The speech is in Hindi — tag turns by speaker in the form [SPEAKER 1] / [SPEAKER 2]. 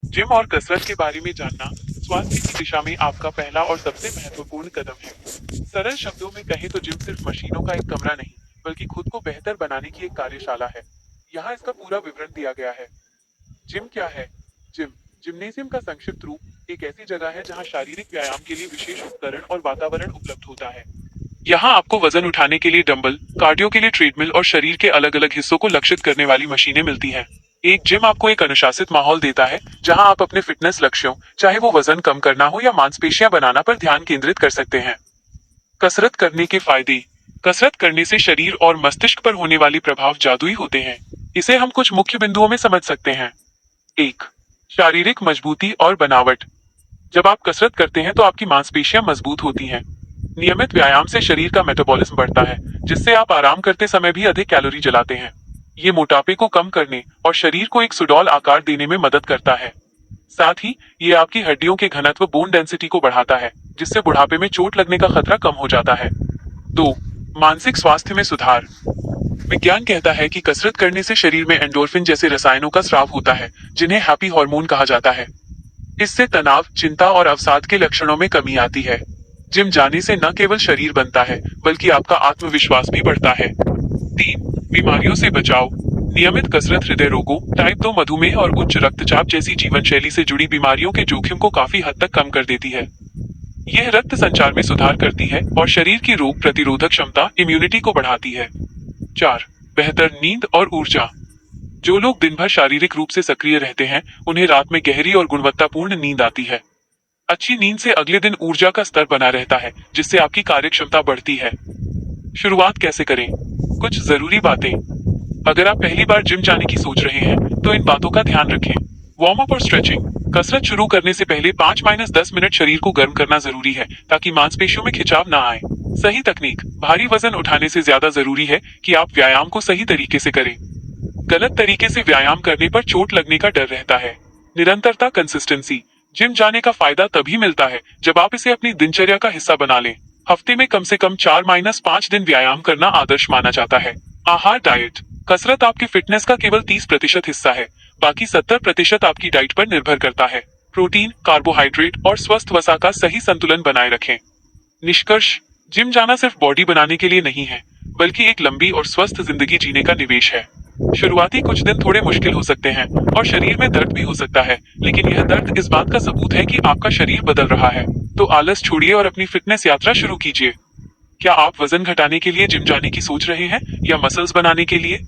[SPEAKER 1] जिम और कसरत के बारे में जानना स्वास्थ्य की दिशा में आपका पहला और सबसे महत्वपूर्ण कदम है। सरल शब्दों में कहें तो जिम सिर्फ मशीनों का एक कमरा नहीं, बल्कि खुद को बेहतर बनाने की एक कार्यशाला है। यहाँ इसका पूरा विवरण दिया गया है। जिम क्या है? जिम जिम्नेशियम का संक्षिप्त रूप एक ऐसी जगह है जहाँ शारीरिक व्यायाम के लिए विशेष उपकरण और वातावरण उपलब्ध होता है। यहाँ आपको वजन उठाने के लिए डंबल, कार्डियो के लिए ट्रेडमिल और शरीर के अलग अलग हिस्सों को लक्षित करने वाली मशीनें मिलती हैं। एक जिम आपको एक अनुशासित माहौल देता है जहाँ आप अपने फिटनेस लक्ष्यों, चाहे वो वजन कम करना हो या मांसपेशियां बनाना, पर ध्यान केंद्रित कर सकते हैं। कसरत करने के फायदे। कसरत करने से शरीर और मस्तिष्क पर होने वाले प्रभाव जादुई होते हैं। इसे हम कुछ मुख्य बिंदुओं में समझ सकते हैं। एक, शारीरिक मजबूती और बनावट। जब आप कसरत करते हैं तो आपकी मांसपेशियां मजबूत होती हैं। नियमित व्यायाम से शरीर का मेटाबॉलिज्म बढ़ता है, जिससे आप आराम करते समय भी अधिक कैलोरी जलाते हैं। ये मोटापे को कम करने और शरीर को एक सुडौल आकार देने में मदद करता है। साथ ही ये आपकी हड्डियों के घनत्व, बोन डेंसिटी को बढ़ाता है, जिससे बुढ़ापे में चोट लगने का खतरा कम हो जाता है। दो, मानसिक स्वास्थ्य में सुधार। विज्ञान कहता है कि कसरत करने से शरीर में एंडोर्फिन जैसे रसायनों का स्राव होता है, जिन्हें हैप्पी हार्मोन कहा जाता है। इससे तनाव, चिंता और अवसाद के लक्षणों में कमी आती है। जिम जाने से न केवल शरीर बनता है, बल्कि आपका आत्मविश्वास भी बढ़ता है। तीन, बीमारियों से बचाव। नियमित कसरत हृदय रोगों, टाइप 2 मधुमेह और उच्च रक्तचाप जैसी जीवन शैली से जुड़ी बीमारियों के जोखिम को काफी हद तक कम कर देती है। यह रक्त संचार में सुधार करती है और शरीर की रोग प्रतिरोधक क्षमता, इम्यूनिटी को बढ़ाती है। चार, बेहतर नींद और ऊर्जा। जो लोग दिन भर शारीरिक रूप से सक्रिय रहते हैं, उन्हें रात में गहरी और गुणवत्तापूर्ण नींद आती है। अच्छी नींद से अगले दिन ऊर्जा का स्तर बना रहता है, जिससे आपकी कार्यक्षमता बढ़ती है। शुरुआत कैसे करें? कुछ जरूरी बातें। अगर आप पहली बार जिम जाने की सोच रहे हैं, तो इन बातों का ध्यान रखें। वार्म अप और स्ट्रेचिंग। कसरत शुरू करने से पहले 5-10 मिनट शरीर को गर्म करना जरूरी है, ताकि मांसपेशियों में खिंचाव ना आए। सही तकनीक। भारी वजन उठाने से ज्यादा जरूरी है कि आप व्यायाम को सही तरीके से करें। गलत तरीके से व्यायाम करने पर चोट लगने का डर रहता है। निरंतरता, कंसिस्टेंसी। जिम जाने का फायदा तभी मिलता है जब आप इसे अपनी दिनचर्या का हिस्सा बना लें। हफ्ते में कम से कम 4-5 दिन व्यायाम करना आदर्श माना जाता है। आहार, डाइट। कसरत आपकी फिटनेस का केवल 30% हिस्सा है, बाकी 70% आपकी डाइट पर निर्भर करता है। प्रोटीन, कार्बोहाइड्रेट और स्वस्थ वसा का सही संतुलन बनाए रखें। निष्कर्ष, जिम जाना सिर्फ बॉडी बनाने के लिए नहीं है, बल्कि एक लंबी और स्वस्थ जिंदगी जीने का निवेश है। शुरुआती कुछ दिन थोड़े मुश्किल हो सकते हैं और शरीर में दर्द भी हो सकता है, लेकिन यह दर्द इस बात का सबूत है कि आपका शरीर बदल रहा है। तो आलस छोड़िए और अपनी फिटनेस यात्रा शुरू कीजिए। क्या आप वजन घटाने के लिए जिम जाने की सोच रहे हैं या मसल्स बनाने के लिए?